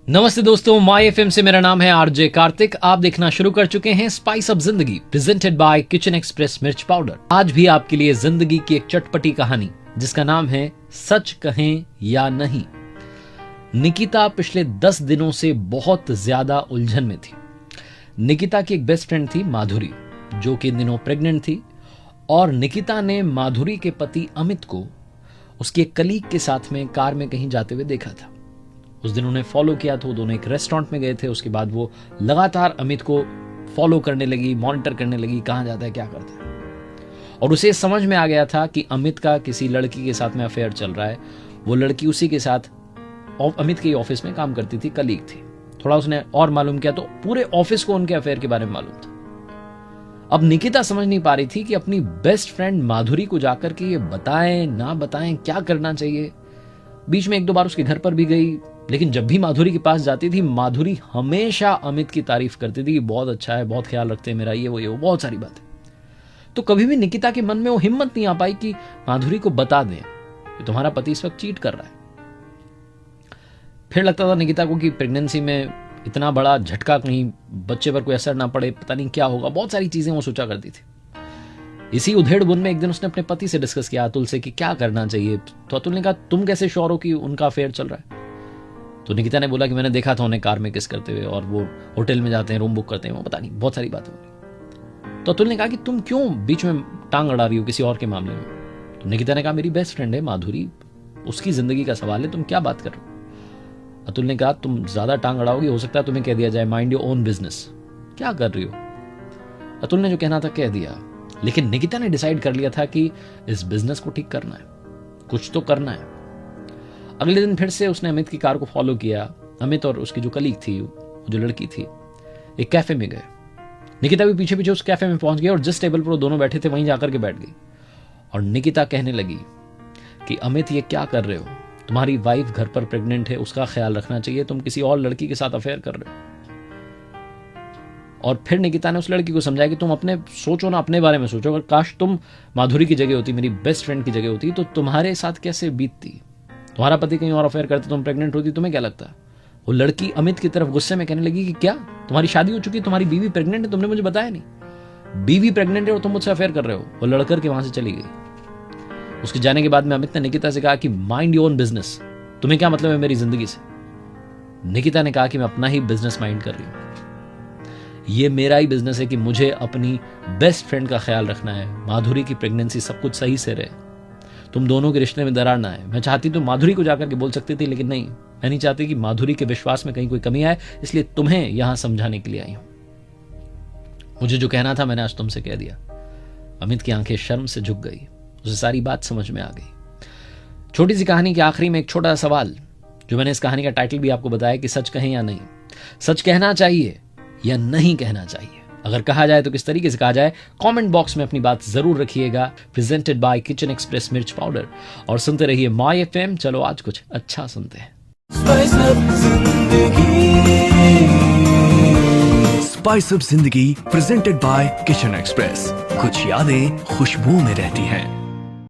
नमस्ते दोस्तों, my FM से मेरा नाम है आरजे कार्तिक। आप देखना शुरू कर चुके हैं स्पाइस अप जिंदगी प्रेजेंटेड बाय किचन एक्सप्रेस मिर्च पाउडर। आज भी आपके लिए जिंदगी की एक चटपटी कहानी जिसका नाम है सच कहें या नहीं। निकिता पिछले 10 दिनों से बहुत ज्यादा उलझन में थी। निकिता की एक बेस्ट फ्रेंड थी माधुरी, जो कि इन दिनों प्रेग्नेंट थी, और निकिता ने माधुरी के पति अमित को उसके एक कलीग के साथ में कार में कहीं जाते हुए देखा था। उस दिन उन्हें फॉलो किया तो दोनों एक रेस्टोरेंट में गए थे। उसके बाद वो लगातार अमित को फॉलो करने लगी, मॉनिटर करने लगी, कहाँ जाता है, क्या करता है। और उसे समझ में आ गया था कि अमित का किसी लड़की के साथ में अफेयर चल रहा है। वो लड़की उसी के साथ अमित के ऑफिस में काम करती थी, कलीग थी। थोड़ा उसने और मालूम किया तो पूरे ऑफिस को उनके अफेयर के बारे में मालूम था। अब निकिता समझ नहीं पा रही थी कि अपनी बेस्ट फ्रेंड माधुरी को जाकर के ये बताएं ना बताएं, क्या करना चाहिए। बीच में 1-2 बार उसके घर पर भी गई, लेकिन जब भी माधुरी के पास जाती थी माधुरी हमेशा अमित की तारीफ करती थी कि बहुत अच्छा है, बहुत ख्याल रखते हैं मेरा, ये वो बहुत सारी बातें। तो कभी भी निकिता के मन में वो हिम्मत नहीं आ पाई कि माधुरी को बता दें कि तुम्हारा पति इस वक्त चीट कर रहा है। फिर लगता था निकिता को कि प्रेगनेंसी में इतना बड़ा झटका, कहीं बच्चे पर कोई असर ना पड़े, पता नहीं क्या होगा, बहुत सारी चीजें वो सोचा करती थी। इसी उधेड़ बुन में एक दिन उसने अपने पति से डिस्कस किया, अतुल से, कि क्या करना चाहिए। तो अतुल ने कहा तुम कैसे श्योर हो कि उनका अफेयर चल रहा है। तो निकिता ने बोला कि मैंने देखा था उन्हें कार में किस करते हुए, और वो होटल में जाते हैं, रूम बुक करते हैं, वो पता नहीं, बहुत सारी बातें हो रही। तो अतुल ने कहा कि तुम क्यों बीच में टांग अड़ा रही हो किसी और के मामले में। तो निकिता ने कहा मेरी बेस्ट फ्रेंड है माधुरी, उसकी जिंदगी का सवाल है, तुम क्या बात कर रहे हो। अतुल ने कहा तुम ज्यादा टांग अड़ाओगी, हो सकता है तुम्हें कह दिया जाए माइंड योर ओन बिजनेस, क्या कर रही हो। अतुल ने जो कहना था कह दिया, लेकिन निकिता ने डिसाइड कर लिया था कि इस बिजनेस को ठीक करना है, कुछ तो करना है। अगले दिन फिर से उसने अमित की कार को फॉलो किया। अमित और उसकी जो कलीग थी, जो लड़की थी, एक कैफे में गए। निकिता भी पीछे पीछे उस कैफे में पहुंच गई और जिस टेबल पर वो दोनों बैठे थे वहीं जाकर के बैठ गई। और निकिता कहने लगी कि अमित ये क्या कर रहे हो, तुम्हारी वाइफ घर पर प्रेग्नेंट है, उसका ख्याल रखना चाहिए, तुम किसी और लड़की के साथ अफेयर कर रहे हो। और फिर निकिता ने उस लड़की को समझाया कि तुम अपने सोचो ना, अपने बारे में सोचो। अगर काश तुम माधुरी की जगह होती, मेरी बेस्ट फ्रेंड की जगह होती, तो तुम्हारे साथ कैसे बीतती। तुम्हारा पति कहीं और अफेयर करते, तुम प्रेग्नेंट होती, तुम्हें क्या लगता। वो लड़की अमित की तरफ गुस्से में कहने लगी कि क्या तुम्हारी शादी हो चुकी है, तुम्हारी बीवी प्रेग्नेंट है, तुमने मुझे बताया नहीं। बीवी प्रेग्नेंट है और तुम मुझसे अफेयर कर रहे हो। वो लड़कर के वहां से चली गई। उसके जाने के बाद में अमित ने निकिता से कहा कि माइंड योर ओन बिजनेस, तुम्हें क्या मतलब है मेरी जिंदगी से। निकिता ने कहा कि मैं अपना ही बिजनेस माइंड कर रही हूं, ये मेरा ही बिजनेस है कि मुझे अपनी बेस्ट फ्रेंड का ख्याल रखना है। माधुरी की प्रेगनेंसी सब कुछ सही से रहे, तुम दोनों के रिश्ते में दरार ना है। मैं चाहती तो माधुरी को जाकर के बोल सकती थी, लेकिन नहीं, मैं नहीं चाहती कि माधुरी के विश्वास में कहीं कोई कमी आए, इसलिए तुम्हें यहां समझाने के लिए आई हूं। मुझे जो कहना था मैंने आज तुमसे कह दिया। अमित की आंखें शर्म से झुक गई, उसे सारी बात समझ में आ गई। छोटी सी कहानी के आखिरी में एक छोटा सा सवाल, जो मैंने इस कहानी का टाइटल भी आपको बताया कि सच कहें या नहीं। सच कहना चाहिए या नहीं कहना चाहिए, अगर कहा जाए तो किस तरीके से कहा जाए, कमेंट बॉक्स में अपनी बात जरूर रखिएगा। प्रेजेंटेड बाय किचन एक्सप्रेस मिर्च पाउडर, और सुनते रहिए माय एफएम। चलो आज कुछ अच्छा सुनते हैं। स्पाइस अप जिंदगी प्रेजेंटेड बाय किचन एक्सप्रेस। कुछ यादें खुशबू में रहती हैं।